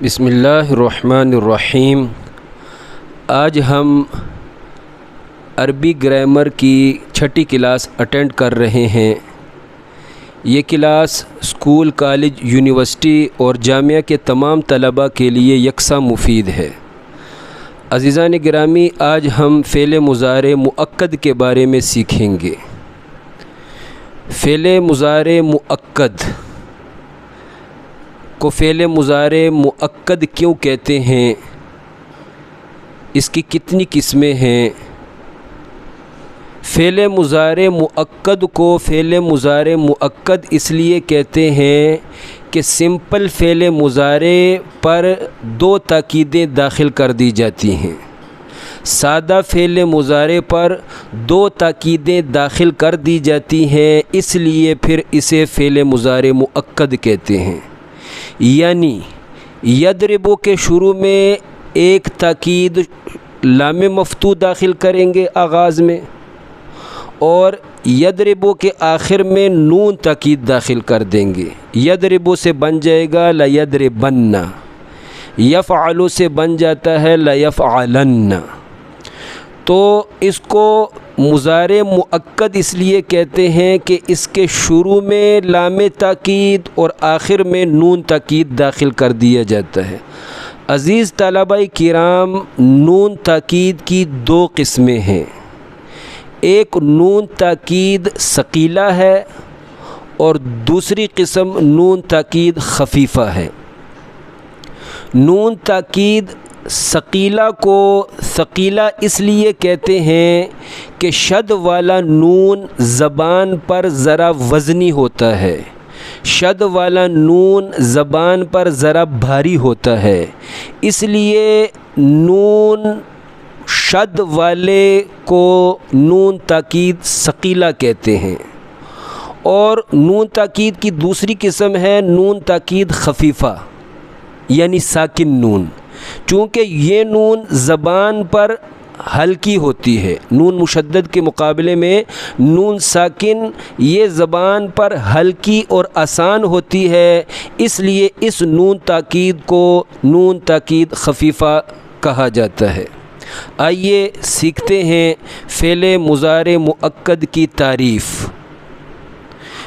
بسم اللہ الرحمن الرحیم۔ آج ہم عربی گرامر کی چھٹی کلاس اٹینڈ کر رہے ہیں۔ یہ کلاس اسکول، کالج، یونیورسٹی اور جامعہ کے تمام طلباء کے لیے یکساں مفید ہے۔ عزیزان گرامی، آج ہم فعل مضارع مؤکد کے بارے میں سیکھیں گے۔ فعل مضارع مؤکد کو فعل مضارع مؤکد کیوں کہتے ہیں، اس کی کتنی قسمیں ہیں؟ فعل مضارع مؤکد کو فعل مضارع مؤکد اس لیے کہتے ہیں کہ سمپل فعل مضارع پر دو تاکیدیں داخل کر دی جاتی ہیں۔ سادہ فعل مضارع پر دو تاکیدیں داخل کر دی جاتی ہیں، اس لیے پھر اسے فعل مضارع مؤکد کہتے ہیں۔ یعنی یضرب کے شروع میں ایک تاکید لام مفتوح داخل کریں گے آغاز میں، اور یضرب کے آخر میں نون تاکید داخل کر دیں گے۔ یضرب سے بن جائے گا لیضربن، یفعل سے بن جاتا ہے لیفعلن۔ تو اس کو مضارع مؤکد اس لیے کہتے ہیں کہ اس کے شروع میں لام تاکید اور آخر میں نون تاکید داخل کر دیا جاتا ہے۔ عزیز طلباء کرام، نون تاکید کی دو قسمیں ہیں۔ ایک نون تاکید ثقیلہ ہے اور دوسری قسم نون تاکید خفیفہ ہے۔ نون تاکید ثقیلہ کو ثقیلہ اس لیے کہتے ہیں کہ شد والا نون زبان پر ذرا وزنی ہوتا ہے، شد والا نون زبان پر ذرا بھاری ہوتا ہے، اس لیے نون شد والے کو نون تاکید ثقیلہ کہتے ہیں۔ اور نون تاکید کی دوسری قسم ہے نون تاکید خفیفہ، یعنی ساکن نون۔ چونکہ یہ نون زبان پر ہلکی ہوتی ہے، نون مشدد کے مقابلے میں نون ساکن یہ زبان پر ہلکی اور آسان ہوتی ہے، اس لیے اس نون تاکید کو نون تاکید خفیفہ کہا جاتا ہے۔ آئیے سیکھتے ہیں فعل مضارع مؤکد کی تعریف۔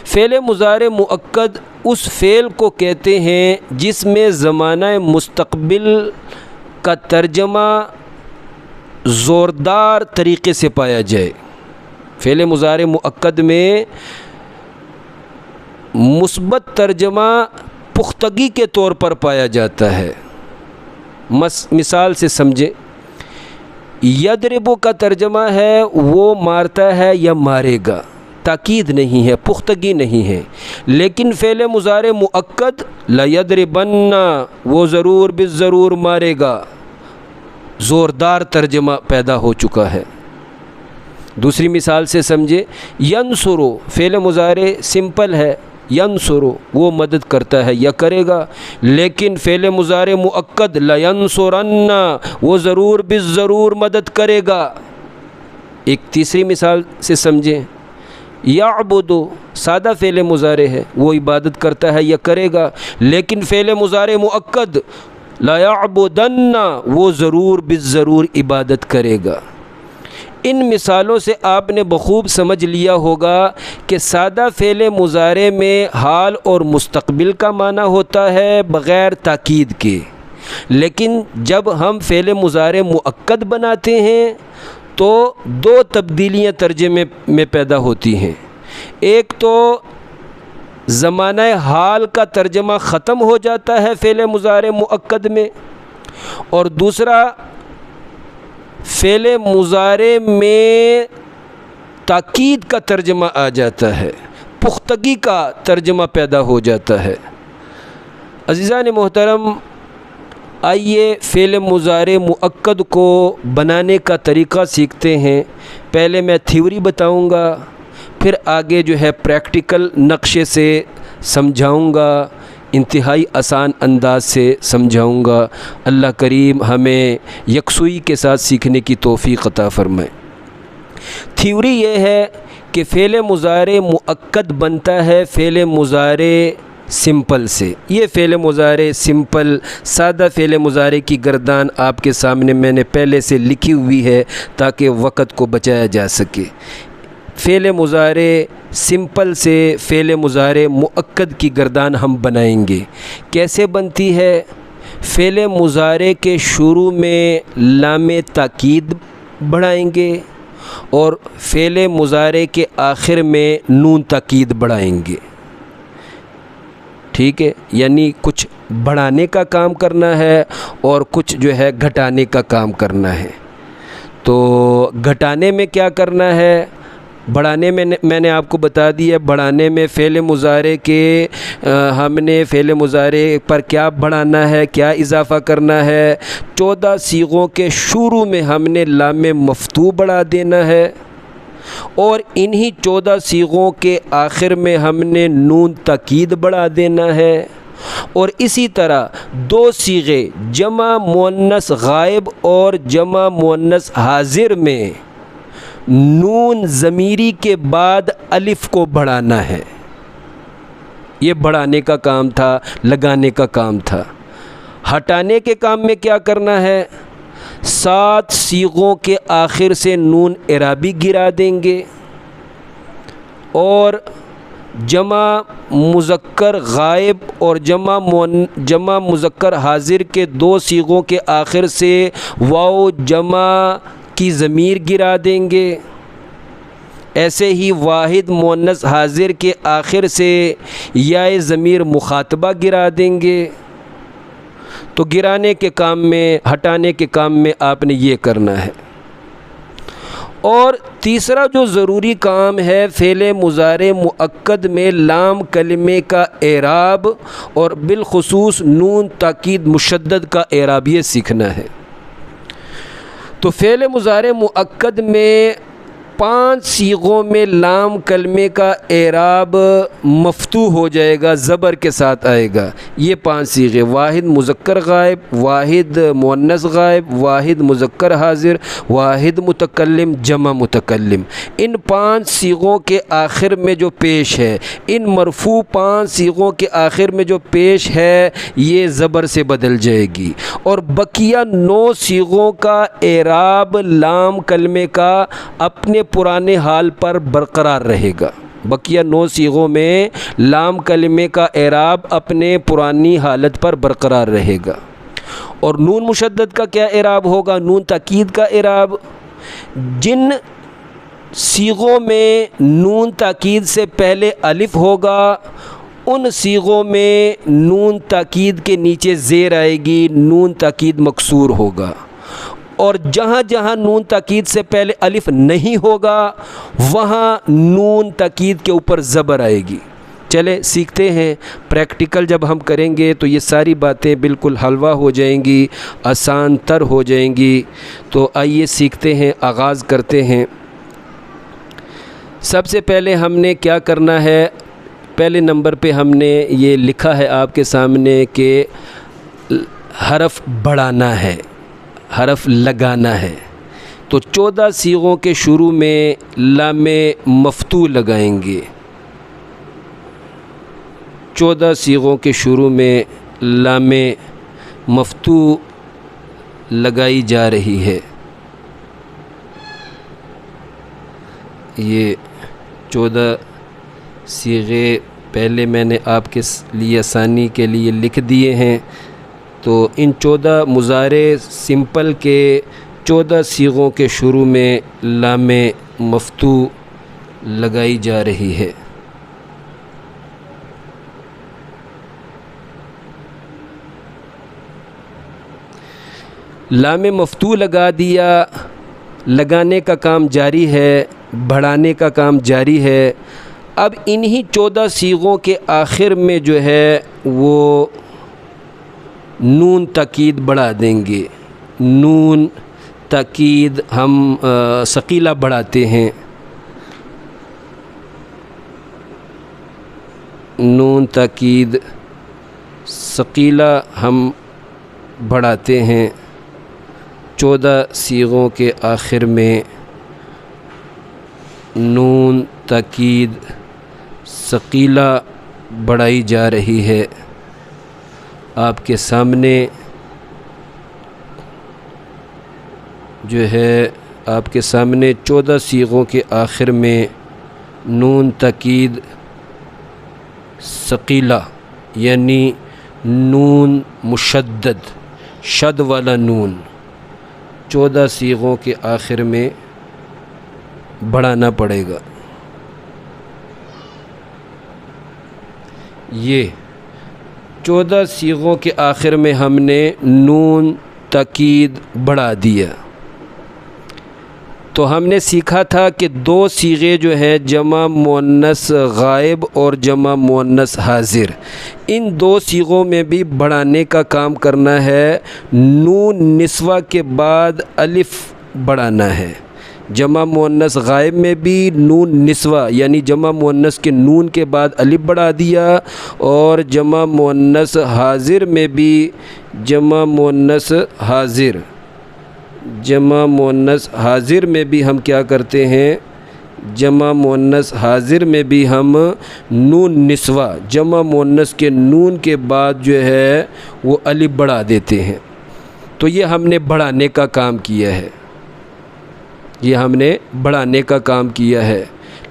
فعل مضارع مؤکد اس فعل کو کہتے ہیں جس میں زمانہ مستقبل کا ترجمہ زوردار طریقے سے پایا جائے۔ فعل مضارع مؤکد میں مثبت ترجمہ پختگی کے طور پر پایا جاتا ہے۔ مثال سے سمجھیں، یضرب کا ترجمہ ہے وہ مارتا ہے یا مارے گا، تاکید نہیں ہے، پختگی نہیں ہے۔ لیکن فعل مضارع مؤکد لیضربن، وہ ضرور بالضرور مارے گا، زوردار ترجمہ پیدا ہو چکا ہے۔ دوسری مثال سے سمجھے، ینصر فعل مضارع سمپل ہے، ینصر وہ مدد کرتا ہے یا کرے گا، لیکن فعل مضارع مؤکد لینصرن، وہ ضرور بالضرور مدد کرے گا۔ ایک تیسری مثال سے سمجھیں، یعبد سادہ فعل مضارع ہے، وہ عبادت کرتا ہے یا کرے گا، لیکن فعل مضارع مؤکد لا یعبدن، وہ ضرور بالضرور عبادت کرے گا۔ ان مثالوں سے آپ نے بخوب سمجھ لیا ہوگا کہ سادہ فعل مضارع میں حال اور مستقبل کا معنی ہوتا ہے بغیر تاکید کے، لیکن جب ہم فعل مضارع مؤکد بناتے ہیں تو دو تبدیلیاں ترجمے میں پیدا ہوتی ہیں۔ ایک تو زمانہ حال کا ترجمہ ختم ہو جاتا ہے فعل مضارع مؤکد میں، اور دوسرا فعل مضارع میں تاکید کا ترجمہ آ جاتا ہے، پختگی کا ترجمہ پیدا ہو جاتا ہے۔ عزیزان محترم، آئیے فعل مضارع مؤکد کو بنانے کا طریقہ سیکھتے ہیں۔ پہلے میں تھیوری بتاؤں گا، پھر آگے جو ہے پریکٹیکل نقشے سے سمجھاؤں گا، انتہائی آسان انداز سے سمجھاؤں گا۔ اللہ کریم ہمیں یکسوئی کے ساتھ سیکھنے کی توفیق عطا فرمائے۔ تھیوری یہ ہے کہ فعل مضارع مؤکد بنتا ہے فعل مضارع سمپل سے۔ یہ فعل مضارع سمپل سادہ فعل مضارع کی گردان آپ کے سامنے میں نے پہلے سے لکھی ہوئی ہے تاکہ وقت کو بچایا جا سکے۔ فعل مضارع سمپل سے فعل مضارع مؤکد کی گردان ہم بنائیں گے۔ کیسے بنتی ہے؟ فعل مضارع کے شروع میں لام تاکید بڑھائیں گے اور فعل مضارع کے آخر میں نون تاکید بڑھائیں گے۔ ٹھیک ہے، یعنی کچھ بڑھانے کا کام کرنا ہے اور کچھ جو ہے گھٹانے کا کام کرنا ہے۔ تو گھٹانے میں کیا کرنا ہے؟ بڑھانے میں نے آپ کو بتا دیا، بڑھانے میں فعل مضارع کے ہم نے فعل مضارع پر کیا بڑھانا ہے، کیا اضافہ کرنا ہے۔ 14 صیغوں کے شروع میں ہم نے لام مفتوح بڑھا دینا ہے اور انہی 14 صیغوں کے آخر میں ہم نے نون تاکید بڑھا دینا ہے۔ اور اسی طرح 2 صیغے جمع مؤنث غائب اور جمع مؤنث حاضر میں نون ضمیری کے بعد الف کو بڑھانا ہے۔ یہ بڑھانے کا کام تھا، لگانے کا کام تھا۔ ہٹانے کے کام میں کیا کرنا ہے؟ 7 صیغوں کے آخر سے نون اعرابی گرا دیں گے اور جمع مذکر غائب اور جمع مذکر حاضر کے 2 صیغوں کے آخر سے واو جمع کی ضمیر گرا دیں گے۔ ایسے ہی واحد مؤنث حاضر کے آخر سے یا ضمیر مخاطبہ گرا دیں گے۔ تو گرانے کے کام میں، ہٹانے کے کام میں آپ نے یہ کرنا ہے۔ اور تیسرا جو ضروری کام ہے فعل مضارع مؤکد میں لام کلمے کا اعراب اور بالخصوص نون تاکید مشدد کا اعراب یہ سیکھنا ہے۔ تو فعل مضارع مؤکد میں 5 صیغوں میں لام کلمے کا اعراب مفتوح ہو جائے گا، زبر کے ساتھ آئے گا۔ یہ 5 صیغے: واحد مذکر غائب، واحد مؤنث غائب، واحد مذکر حاضر، واحد متکلم، جمع متکلم۔ ان 5 صیغوں کے آخر میں جو پیش ہے، ان مرفوع 5 صیغوں کے آخر میں جو پیش ہے یہ زبر سے بدل جائے گی اور بقیہ 9 صیغوں کا اعراب لام کلمے کا اپنے پرانے حال پر برقرار رہے گا۔ بقیہ 9 صیغوں میں لام کلمے کا اعراب اپنے پرانی حالت پر برقرار رہے گا۔ اور نون مشدد کا کیا اعراب ہوگا؟ نون تاکید کا اعراب جن صیغوں میں نون تاکید سے پہلے الف ہوگا ان صیغوں میں نون تاکید کے نیچے زیر آئے گی، نون تاکید مکسور ہوگا، اور جہاں جہاں نون تاکید سے پہلے الف نہیں ہوگا وہاں نون تاکید کے اوپر زبر آئے گی۔ چلے سیکھتے ہیں، پریکٹیکل جب ہم کریں گے تو یہ ساری باتیں بالکل حلوہ ہو جائیں گی، آسان تر ہو جائیں گی۔ تو آئیے سیکھتے ہیں، آغاز کرتے ہیں۔ سب سے پہلے ہم نے کیا کرنا ہے؟ پہلے نمبر پہ ہم نے یہ لکھا ہے آپ کے سامنے کہ حرف بڑھانا ہے، حرف لگانا ہے۔ تو 14 صیغوں کے شروع میں لام مفتوح لگائیں گے۔ 14 صیغوں کے شروع میں لام مفتوح لگائی جا رہی ہے۔ یہ 14 صیغے پہلے میں نے آپ کے لیے آسانی کے لیے لکھ دیے ہیں۔ تو ان 14 مضارع سمپل کے 14 صیغوں کے شروع میں لام مفتوح لگائی جا رہی ہے۔ لام مفتوح لگا دیا، لگانے کا کام جاری ہے، بڑھانے کا کام جاری ہے۔ اب انہی 14 صیغوں کے آخر میں جو ہے وہ نون تاکید بڑھا دیں گے۔ نون تاکید ہم ثقیلہ بڑھاتے ہیں، نون تاکید ثقیلہ ہم بڑھاتے ہیں۔ 14 صیغوں کے آخر میں نون تاکید ثقیلہ بڑھائی جا رہی ہے۔ آپ کے سامنے جو ہے آپ کے سامنے 14 صیغوں کے آخر میں نون تاکید ثقیلہ یعنی نون مشدد شد والا نون 14 صیغوں کے آخر میں بڑھانا پڑے گا۔ یہ 14 صیغوں کے آخر میں ہم نے نون تاکید بڑھا دیا۔ تو ہم نے سیکھا تھا کہ 2 صیغے جو ہیں جمع مؤنث غائب اور جمع مؤنث حاضر، ان 2 صیغوں میں بھی بڑھانے کا کام کرنا ہے۔ نون نسوہ کے بعد الف بڑھانا ہے۔ جمع مؤنث غائب میں بھی نون نسوہ یعنی جمع مؤنث کے نون کے بعد الف بڑھا دیا، اور جمع مؤنث حاضر میں بھی جمع مؤنث حاضر میں بھی ہم کیا کرتے ہیں، جمع مؤنث حاضر میں بھی ہم نون نسوہ جمع مؤنث کے نون کے بعد جو ہے وہ الف بڑھا دیتے ہیں۔ تو یہ ہم نے بڑھانے کا کام کیا ہے، یہ ہم نے بڑھانے کا کام کیا ہے۔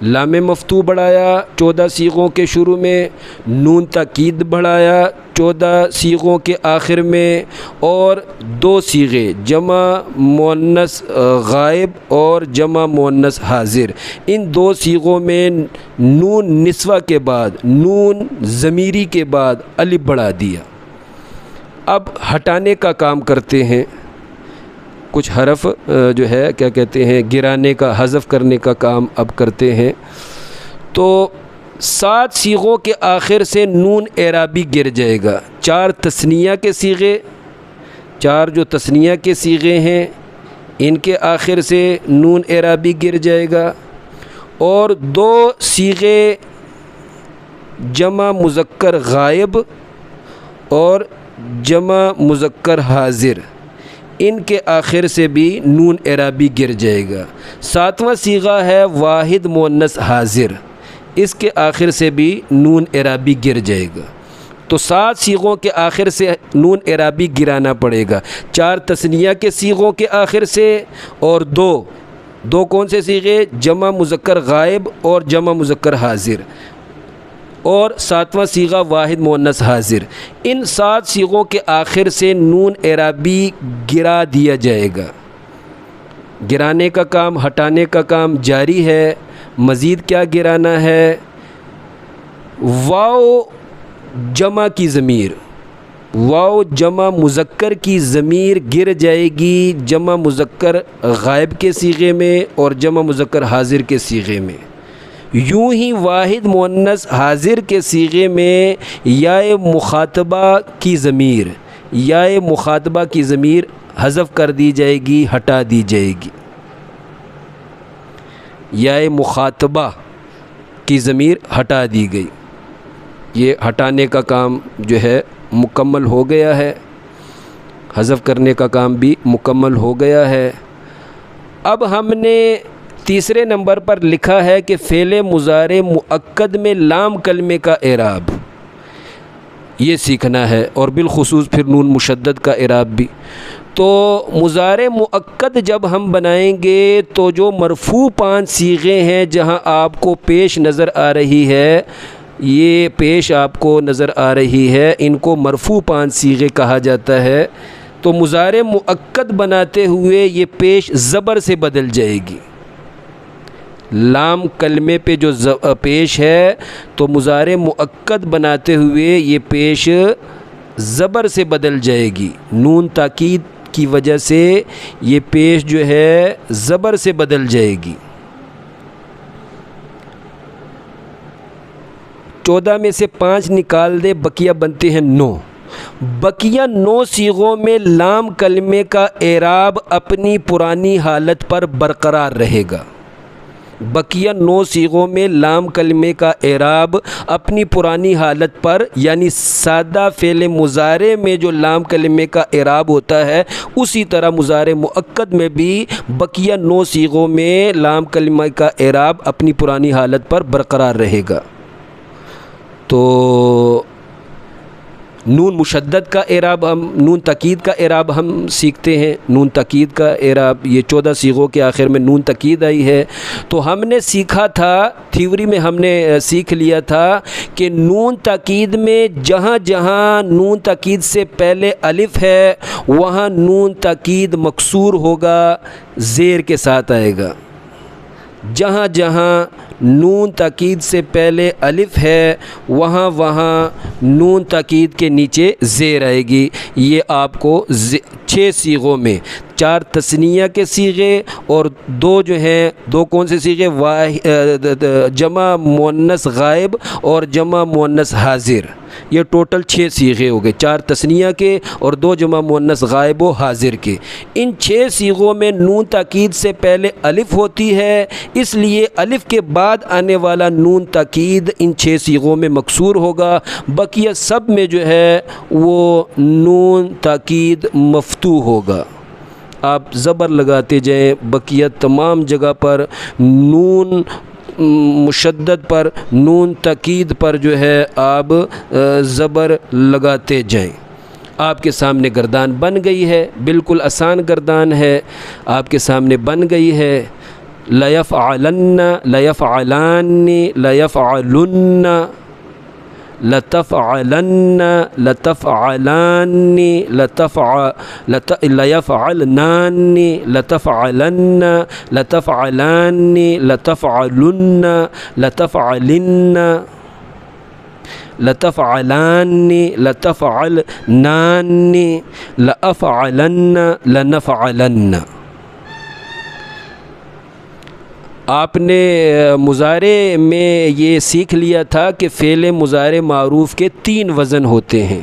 لام مفتوح بڑھایا 14 صیغوں کے شروع میں، نون تاکید بڑھایا 14 صیغوں کے آخر میں، اور 2 صیغے جمع مؤنث غائب اور جمع مؤنث حاضر، ان 2 صیغوں میں نون نسوہ کے بعد نون ضمیری کے بعد الف بڑھا دیا۔ اب ہٹانے کا کام کرتے ہیں، کچھ حرف جو ہے کیا کہتے ہیں گرانے کا، حذف کرنے کا کام اب کرتے ہیں۔ تو 7 صیغوں کے آخر سے نون اعرابی گر جائے گا۔ 4 تثنیہ کے صیغے، 4 جو تثنیہ کے صیغے ہیں ان کے آخر سے نون اعرابی گر جائے گا، اور 2 صیغے جمع مذکر غائب اور جمع مذکر حاضر، ان کے آخر سے بھی نون اعرابی گر جائے گا۔ 7واں صیغہ ہے واحد مؤنث حاضر، اس کے آخر سے بھی نون اعرابی گر جائے گا۔ تو 7 صیغوں کے آخر سے نون اعرابی گرانا پڑے گا، 4 تثنیہ کے صیغوں کے آخر سے، اور دو کون سے صیغے، جمع مذکر غائب اور جمع مذکر حاضر، اور 7واں صیغہ واحد مؤنث حاضر، ان 7 صیغوں کے آخر سے نون اعرابی گرا دیا جائے گا۔ گرانے کا کام، ہٹانے کا کام جاری ہے۔ مزید کیا گرانا ہے، واو جمع کی ضمیر، واو جمع مذکر کی ضمیر گر جائے گی جمع مذکر غائب کے صیغے میں اور جمع مذکر حاضر کے صیغے میں۔ یوں ہی واحد مؤنث حاضر کے صیغے میں یائے مخاطبہ کی ضمیر حذف کر دی جائے گی، ہٹا دی جائے گی۔ یائے مخاطبہ کی ضمیر ہٹا دی گئی، یہ ہٹانے کا کام جو ہے مکمل ہو گیا ہے، حذف کرنے کا کام بھی مکمل ہو گیا ہے۔ اب ہم نے تیسرے نمبر پر لکھا ہے کہ فعل مضارع مؤکد میں لام کلمے کا اعراب، یہ سیکھنا ہے، اور بالخصوص پھر نون مشدد کا اعراب بھی۔ تو مضارع مؤکد جب ہم بنائیں گے تو جو مرفوع 5 صیغے ہیں جہاں آپ کو پیش نظر آ رہی ہے، یہ پیش آپ کو نظر آ رہی ہے، ان کو مرفوع 5 صیغے کہا جاتا ہے۔ تو مضارع مؤکد بناتے ہوئے یہ پیش زبر سے بدل جائے گی، لام کلمے پہ جو پیش ہے، تو مضارع مؤکد بناتے ہوئے یہ پیش زبر سے بدل جائے گی، نون تاکید کی وجہ سے یہ پیش جو ہے زبر سے بدل جائے گی۔ 14 میں سے 5 نکال دے، بقیہ بنتے ہیں 9۔ بقیہ 9 صیغوں میں لام کلمے کا اعراب اپنی پرانی حالت پر برقرار رہے گا۔ بقیہ 9 صیغوں میں لام کلمے کا اعراب اپنی پرانی حالت پر، یعنی سادہ فعل مضارع میں جو لام کلمے کا اعراب ہوتا ہے اسی طرح مضارع مؤکد میں بھی بقیہ 9 صیغوں میں لام کلمے کا اعراب اپنی پرانی حالت پر برقرار رہے گا۔ تو نون مشدد کا اعراب نون تاکید کا اعراب ہم سیکھتے ہیں. نون تاکید کا اعراب یہ 14 صیغوں کے آخر میں نون تاکید آئی ہے. تو ہم نے سیکھا تھا تھیوری میں، ہم نے سیکھ لیا تھا کہ نون تاکید میں جہاں جہاں نون تاکید سے پہلے الف ہے وہاں نون تاکید مکسور ہوگا، زیر کے ساتھ آئے گا. جہاں جہاں نون تاکید سے پہلے الف ہے وہاں نون تاکید کے نیچے زیر آئے گی. یہ آپ کو 6 صیغوں میں 4 تثنیہ کے صیغے اور 2 جو ہیں، 2 کون سے صیغے؟ جمع مؤنث غائب اور جمع مؤنث حاضر. یہ ٹوٹل 6 صیغے ہو گئے، 4 تثنیہ کے اور 2 جمع مؤنث غائب و حاضر کے. ان 6 صیغوں میں نون تاکید سے پہلے الف ہوتی ہے، اس لیے الف کے بعد آنے والا نون تاکید ان 6 صیغوں میں مکسور ہوگا. بقیہ سب میں جو ہے وہ نون تاکید مفتوح ہوگا. آپ زبر لگاتے جائیں، بقیہ تمام جگہ پر نون مشدد پر، نون تاکید پر جو ہے آپ زبر لگاتے جائیں. آپ کے سامنے گردان بن گئی ہے، بالکل آسان گردان ہے، آپ کے سامنے بن گئی ہے. لیفعلن، لیفعلان، لیفعلن، لتفعلن، لتفعلان، لیفعلنان، لتفعلن، لتفعلان، لتفعلن، لتفعلن، لتفعلان، لتفعلنان، لأفعلن، لنفعلن. آپ نے مضارع میں یہ سیکھ لیا تھا کہ فعل مضارع معروف کے 3 وزن ہوتے ہیں.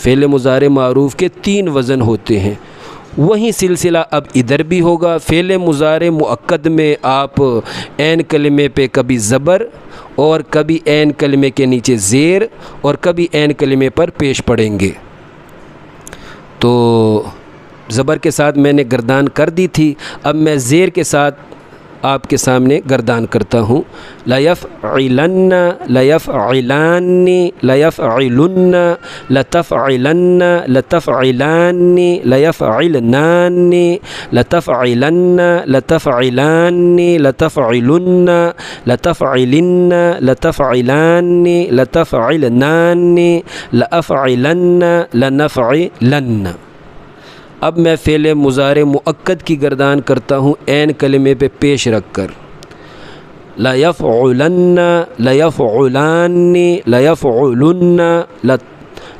فعل مضارع معروف کے 3 وزن ہوتے ہیں. وہی سلسلہ اب ادھر بھی ہوگا. فعل مضارع مؤکد میں آپ عین کلمے پہ کبھی زبر اور کبھی عین کلمے کے نیچے زیر اور کبھی عین کلمے پر پیش پڑیں گے. تو زبر کے ساتھ میں نے گردان کر دی تھی، اب میں زیر کے ساتھ آپ کے سامنے گردان کرتا ہوں. لیفعلن، لیفعلان، لیفعلن، لتفعلن، لتفعلان، لیفعلنان، لتفعلن، لتفعلان، لتفعلن، لتفعلن، لتفعلان، لتفعلنان، لأفعلن، لنفعلن. اب میں فعل مضارع مؤکد کی گردان کرتا ہوں عین کلمے پہ پیش رکھ کر. لیفعلن، لیفعلان، لیفعلن،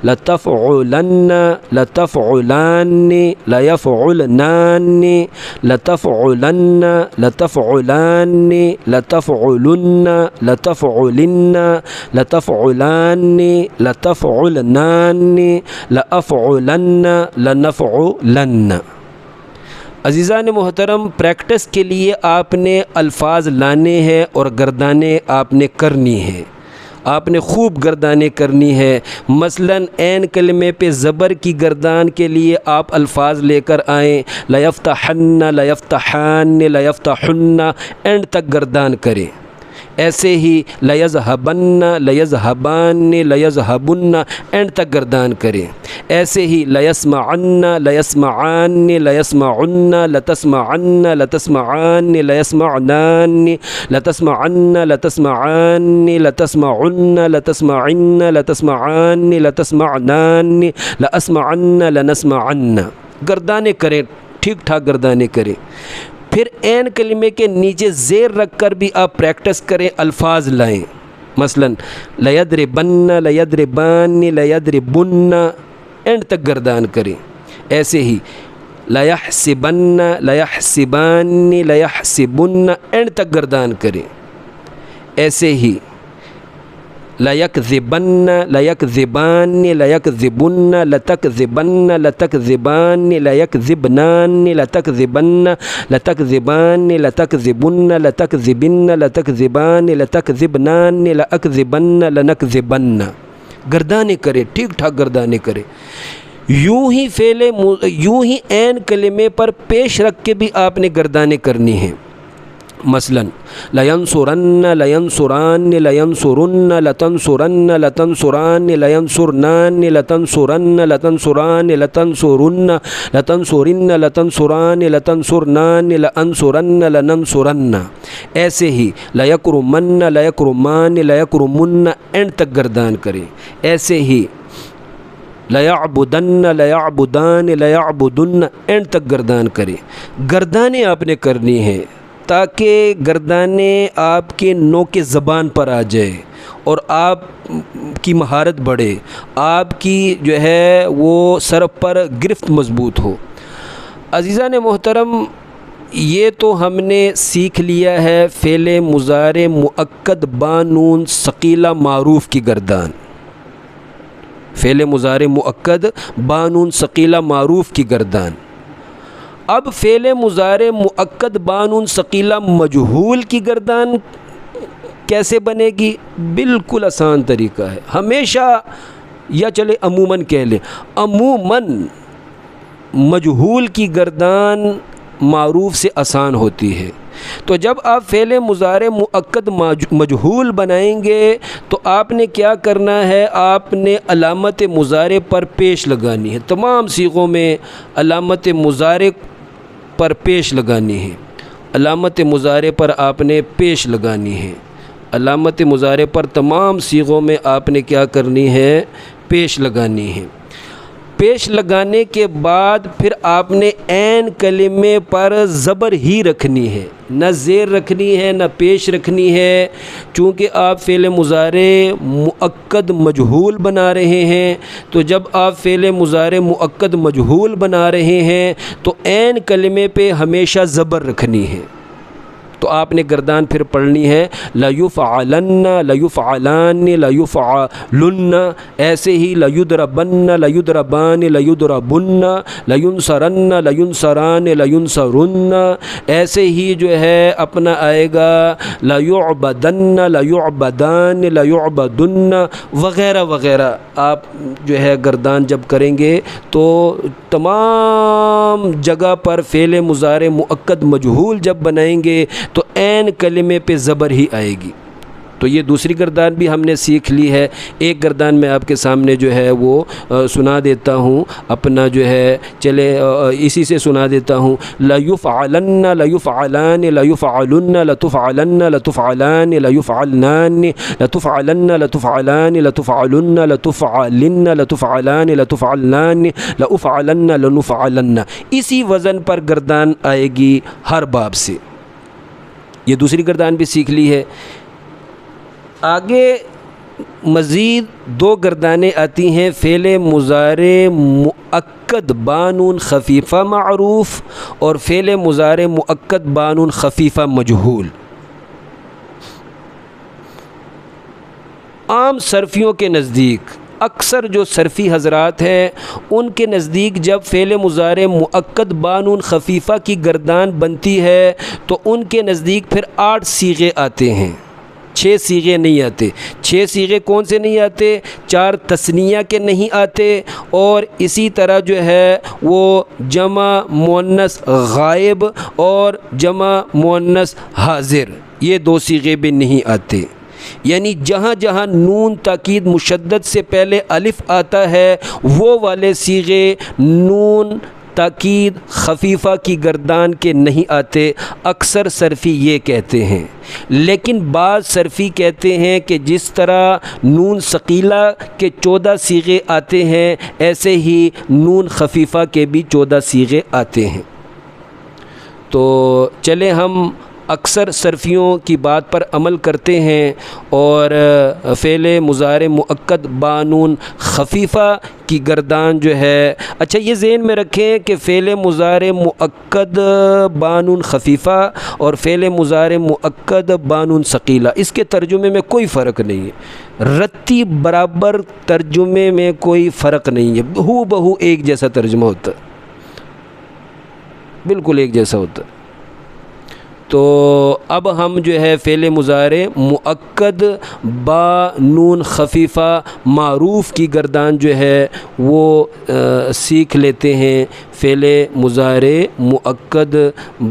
لتفعلن، لتفعلان، لیفعلنان، لتفعلن، لتفعلان، لتفعلن، لتفعلن، لتفعلان، لتفعلنان، لأفعلن، لنفعلن. عزیزان محترم، پریکٹس کے لیے آپ نے الفاظ لانے ہیں اور گردانیں آپ نے کرنی ہیں. آپ نے خوب گردانیں کرنی ہے. مثلاً عین کلمے پہ زبر کی گردان کے لیے آپ الفاظ لے کر آئیں. لیفتحن، لیفتحان، لیفتحن، اینڈ تک گردان کریں. ایسے ہی لیذہبن، لیذہبان، لیذہبن، اینڈ تک گردان کریں. ایسے ہی لیسمعن، لیسمعان، لیسمعن، لتسمعن، لتسمعان، لیسمعنان، لتسمعن، لتسمعان، لتسمعن، لتسمعن، لتسمعان، لتسمعنان، لأسمعن، لنسمعن. گردانے کریں، ٹھیک ٹھاک گردانے کریں. پھر عین کلمے کے نیچے زیر رکھ کر بھی آپ پریکٹس کریں، الفاظ لائیں. مثلاً لیضربن، لیضربان، لیضربن، اینڈ تک گردان کریں. ایسے ہی لیحسبن، لیحسبان، لیحسبن، اینڈ تک گردان کریں. ایسے ہی لیکذبن، لیکذبان، لیکذبن، لتکذبن، لتکذبان، لیکذبنان، لتکذبن، لتکذبان، لتکذبن، لتکذبن، لتکذبان، لتکذبنان، لأکذبن، لنکذبن. گردانے کریں، ٹھیک ٹھاک گردانے کریں. یوں ہی عین کلمے پر پیش رکھ کے بھی آپ نے گردانے کرنی ہیں. مثلاً لینصرن لینصران لینصرن لتنصرن لتنصران لینصرنان لتنصرن لتنصران لتنصرن لتنصرن لتنصران لتنصرنان لانصرن لننصرن. ایسے ہی لیکرمن لیکرمان لیکرمن اینڈ تک گردان کریں. ایسے ہی لیعبدن لیعبدان لیعبدن اینڈ تک گردان کریں. گردانیں آپ نے کرنی ہیں تاکہ گردانیں آپ کے نوک زبان پر آ جائے اور آپ کی مہارت بڑھے، آپ کی جو ہے وہ سر پر گرفت مضبوط ہو. عزیزان محترم، یہ تو ہم نے سیکھ لیا ہے فعل مضارع مؤکد بانون ثقیلہ معروف کی گردان. فعل مضارع مؤکد بانون ثقیلہ معروف کی گردان. اب فعل مضارع مؤکد بانون ثقیلہ مجہول کی گردان کیسے بنے گی؟ بالکل آسان طریقہ ہے. ہمیشہ یا چلے عموماً کہہ لیں، عموماً مجہول کی گردان معروف سے آسان ہوتی ہے. تو جب آپ فعل مضارع مؤکد مجہول بنائیں گے تو آپ نے کیا کرنا ہے؟ آپ نے علامت مضارع پر پیش لگانی ہے. تمام صیغوں میں علامت مضارع پر پیش لگانی ہے. علامت مضارع پر آپ نے پیش لگانی ہے. علامت مضارع پر تمام صیغوں میں آپ نے کیا کرنی ہے؟ پیش لگانی ہے. پیش لگانے کے بعد پھر آپ نے عین کلمے پر زبر ہی رکھنی ہے، نہ زیر رکھنی ہے نہ پیش رکھنی ہے. چونکہ آپ فعل مضارع مؤکد مجہول بنا رہے ہیں، تو جب آپ فعل مضارع مؤکد مجہول بنا رہے ہیں تو عین کلمے پہ ہمیشہ زبر رکھنی ہے. تو آپ نے گردان پھر پڑھنی ہے لیفعلن لیفعلان لیفعلن. ایسے ہی لیضربن لیضربان لیضربن لینصرن لینصران لینصرن. ایسے ہی جو ہے اپنا آئے گا لیعبدن لیعبدان لیعبدن وغیرہ وغیرہ. آپ جو ہے گردان جب کریں گے تو تمام جگہ پر فعل مضارع مؤکد مجہول جب بنائیں گے تو عین کلمے پہ زبر ہی آئے گی. تو یہ دوسری گردان بھی ہم نے سیکھ لی ہے. ایک گردان میں آپ کے سامنے جو ہے وہ سنا دیتا ہوں، اپنا جو ہے چلے اسی سے سنا دیتا ہوں. لیفعلن لیفعلان لیفعلن لتفعلن لتفعلان لیفعلنان لتفعلن لتفعلان لتفعلن لتفعلن لتفعلان لتفعلنان لأفعلن لنفعلن. اسی وزن پر گردان آئے گی ہر باب سے. یہ دوسری گردان بھی سیکھ لی ہے. آگے مزید دو گردانیں آتی ہیں فعل مضارع مؤکد بانون خفیفہ معروف اور فعل مضارع مؤکد بانون خفیفہ مجہول. عام صرفیوں کے نزدیک، اکثر جو صرفی حضرات ہیں ان کے نزدیک جب فعل مضارع مؤکد بانون خفیفہ کی گردان بنتی ہے تو ان کے نزدیک پھر 8 صیغے آتے ہیں، 6 صیغے نہیں آتے. 6 صیغے کون سے نہیں آتے؟ 4 تثنیہ کے نہیں آتے، اور اسی طرح جو ہے وہ جمع مؤنث غائب اور جمع مؤنث حاضر، یہ 2 صیغے بھی نہیں آتے. یعنی جہاں جہاں نون تاکید مشدد سے پہلے الف آتا ہے وہ والے صیغے نون تاکید خفیفہ کی گردان کے نہیں آتے. اکثر صرفی یہ کہتے ہیں، لیکن بعض صرفی کہتے ہیں کہ جس طرح نون ثقیلہ کے 14 صیغے آتے ہیں ایسے ہی نون خفیفہ کے بھی 14 صیغے آتے ہیں. تو چلے ہم اکثر صرفیوں کی بات پر عمل کرتے ہیں اور فعل مضارع مؤکد بانون خفیفہ کی گردان جو ہے، اچھا یہ ذہن میں رکھیں کہ فعل مضارع مؤکد بانون خفیفہ اور فعل مضارع مؤکد بانون ثقیلہ اس کے ترجمے میں کوئی فرق نہیں ہے. رتی برابر ترجمے میں کوئی فرق نہیں ہے، ہو بہو ایک جیسا ترجمہ ہوتا ہے، بالکل ایک جیسا ہوتا ہے. تو اب ہم جو ہے فعل مضارع مؤکد با نون خفیفہ معروف کی گردان جو ہے وہ سیکھ لیتے ہیں. فعل مضارع مؤکد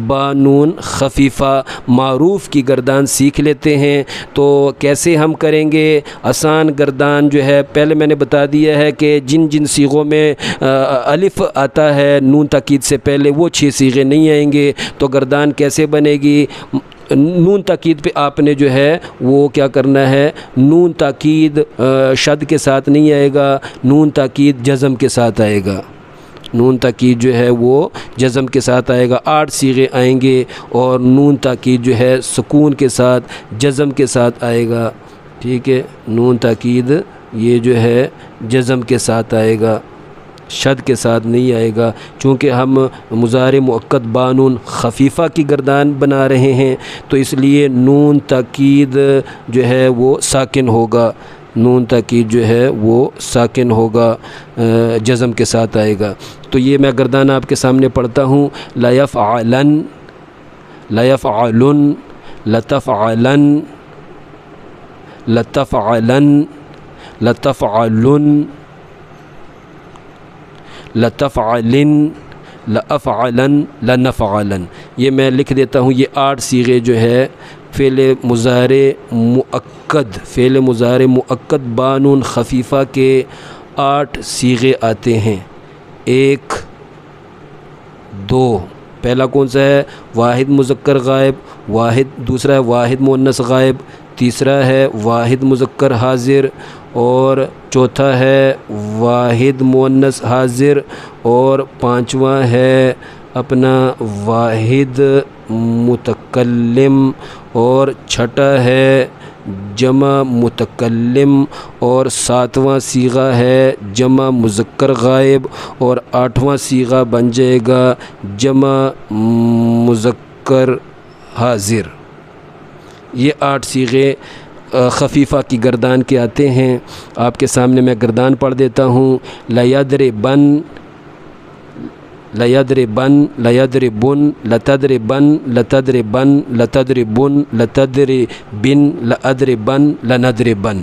با نون خفیفہ معروف کی گردان سیکھ لیتے ہیں. تو کیسے ہم کریں گے؟ آسان گردان جو ہے پہلے میں نے بتا دیا ہے کہ جن جن صیغوں میں الف آتا ہے نون تاکید سے پہلے وہ 6 صیغے نہیں آئیں گے. تو گردان کیسے بنے گی؟ نون تاکید پہ آپ نے جو ہے وہ کیا کرنا ہے، نون تاکید شد کے ساتھ نہیں آئے گا، نون تاکید جزم کے ساتھ آئے گا. نون تاکید جو ہے وہ جزم کے ساتھ آئے گا. 8 صیغے آئیں گے اور نون تاکید جو ہے سکون کے ساتھ جزم کے ساتھ آئے گا. ٹھیک ہے، نون تاکید یہ جو ہے جزم کے ساتھ آئے گا، شد کے ساتھ نہیں آئے گا. چونکہ ہم مضارع مؤکد با نون خفیفہ کی گردان بنا رہے ہیں تو اس لیے نون تاکید جو ہے وہ ساکن ہوگا، نون تاکید جو ہے وہ ساکن ہوگا، جزم کے ساتھ آئے گا. تو یہ میں گردان آپ کے سامنے پڑھتا ہوں. لا یفعلن، لا یفعلن، لتفعلن، لتفعلن، لتفعلن، لتفعلن، لافعلن، لنفعلن. یہ میں لکھ دیتا ہوں. یہ 8 صیغے جو ہے فعل مضارع مؤکد، فعل مضارع مؤکد با نون خفیفہ کے 8 صیغے آتے ہیں. 1 2 پہلا کون سا ہے؟ واحد مذکر غائب، واحد. دوسرا ہے واحد مؤنث غائب، تیسرا ہے واحد مذکر حاضر، اور چوتھا ہے واحد مؤنث حاضر، اور 5واں ہے اپنا واحد متکلم، اور چھٹا ہے جمع متکلم، اور 7واں صیغہ ہے جمع مذکر غائب، اور 8واں صیغہ بن جائے گا جمع مذکر حاضر. یہ 8 صیغے خفیفہ کی گردان کے آتے ہیں. آپ کے سامنے میں گردان پڑھ دیتا ہوں. لیضربن، لیضربن، لیضربن، لتضربن، لتضربن، لتضربن، لتضربن، لأضربن، لنضربن.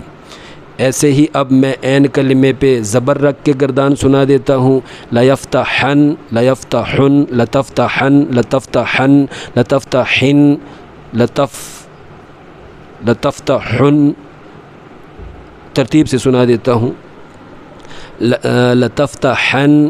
ایسے ہی اب میں عین کلمے پہ زبر رکھ کے گردان سنا دیتا ہوں. لیفتحن، لیفتحن، لتفتحن، لتفتحن، لتفتحن، لتفتحن. ترتیب سے سنا دیتا ہوں. لتفتحن،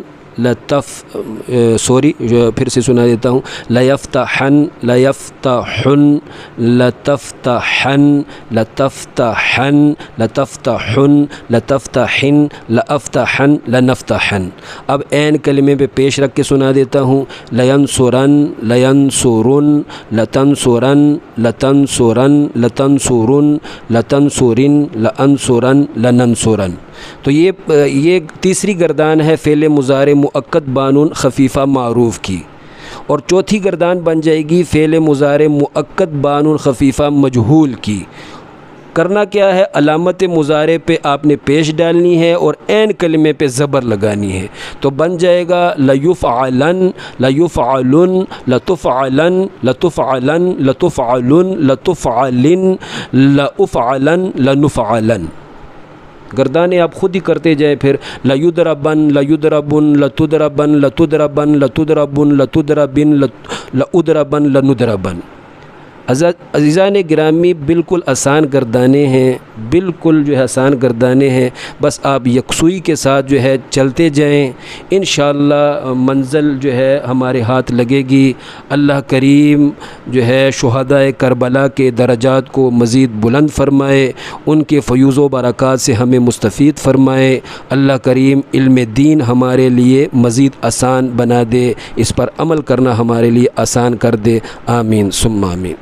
پھر سے سنا دیتا ہوں. لیفتحن، لیفتحن، لتفتحن، لتفتحن، لتفتحن، لتفتحن، لافتحن، لنفتحن. اب عین کلمے پہ پیش رکھ کے سنا دیتا ہوں. لینصرن، لینصرن، لتنصرن، لتنصرن، لتنصرن، لتنصرن، لانصرن، لننصرن. تو یہ تیسری گردان ہے فعل مضارع مؤکد با نون خفیفہ معروف کی. اور چوتھی گردان بن جائے گی فعل مضارع مؤکد با نون خفیفہ مجہول کی. کرنا کیا ہے؟ علامت مضارع پہ آپ نے پیش ڈالنی ہے اور عین کلمے پہ زبر لگانی ہے. تو بن جائے گا لیفعلن، لیفعلن، لتفعلن، لتفعلن، لتفعلن، لتفعلن، لافعلن، لنفعلن. گردانے آپ خود ہی کرتے جائیں. پھر لیضربن، لیضربن، لتضربن، لتضربن، لتضربن، لتضربن، لأضربن، لنضربن. عزیزان گرامی بالکل آسان گردانے ہیں، بالکل جو ہے آسان گردانے ہیں. بس آپ یکسوئی کے ساتھ جو ہے چلتے جائیں، انشاءاللہ منزل جو ہے ہمارے ہاتھ لگے گی. اللہ کریم جو ہے شہدائے کربلا کے درجات کو مزید بلند فرمائے، ان کے فیوز و برکات سے ہمیں مستفید فرمائے. اللہ کریم علم دین ہمارے لیے مزید آسان بنا دے، اس پر عمل کرنا ہمارے لیے آسان کر دے. آمین ثم آمین.